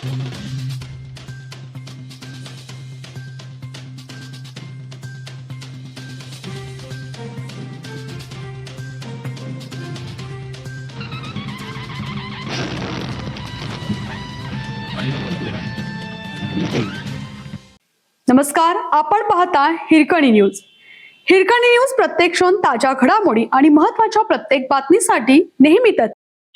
नमस्कार, आपण पाहता हिरकणी न्यूज. हिरकणी न्यूज प्रत्येक क्षण ताज्या घडामोडी आणि महत्त्वाच्या प्रत्येक बातमीसाठी नेहमीच.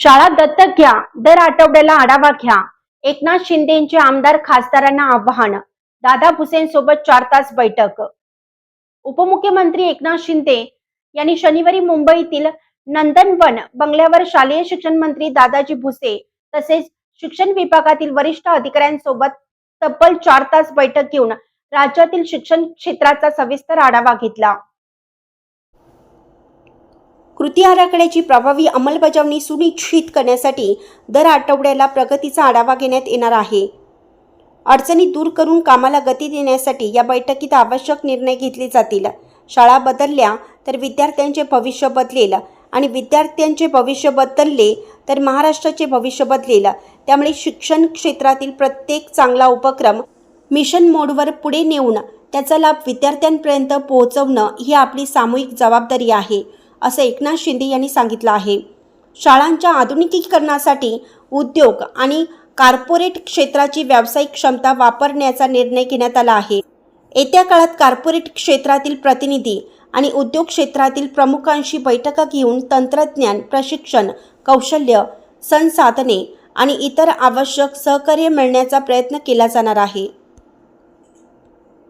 शाळा दत्तक घ्या, दर आठवड्याला आढावा घ्या. एकनाथ शिंदेंचे आमदार खासदारांना आवाहन. दादा भुसेंसोबत 4 तास बैठक. उपमुख्यमंत्री एकनाथ शिंदे यांनी शनिवारी मुंबईतील नंदनवन बंगल्यावर शालेय शिक्षण मंत्री दादाजी भुसे तसेच शिक्षण विभागातील वरिष्ठ अधिकाऱ्यांसोबत तब्बल 4 तास बैठक घेऊन राज्यातील शिक्षण क्षेत्राचा सविस्तर आढावा घेतला. कृती आराखड्याची प्रभावी अंमलबजावणी सुनिश्चित करण्यासाठी दर आठवड्याला प्रगतीचा आढावा घेण्यात येणार आहे. अडचणी दूर करून कामाला गती देण्यासाठी या बैठकीत आवश्यक निर्णय घेतले जातील. शाळा बदलल्या तर विद्यार्थ्यांचे भविष्य बदलेल आणि विद्यार्थ्यांचे भविष्य बदलले तर महाराष्ट्राचे भविष्य बदलेल. त्यामुळे शिक्षण क्षेत्रातील प्रत्येक चांगला उपक्रम मिशन मोडवर पुढे नेऊन त्याचा लाभ विद्यार्थ्यांपर्यंत पोहोचवणं ही आपली सामूहिक जबाबदारी आहे, असं एकनाथ शिंदे यांनी सांगितलं आहे. शाळांच्या आधुनिकीकरणासाठी उद्योग आणि कॉर्पोरेट क्षेत्राची व्यावसायिक क्षमता वापरण्याचा निर्णय घेण्यात आला आहे. येत्या काळात कॉर्पोरेट क्षेत्रातील प्रतिनिधी आणि उद्योग क्षेत्रातील प्रमुखांशी बैठका घेऊन तंत्रज्ञान, प्रशिक्षण, कौशल्य, संसाधने आणि इतर आवश्यक सहकार्य मिळण्याचा प्रयत्न केला जाणार आहे.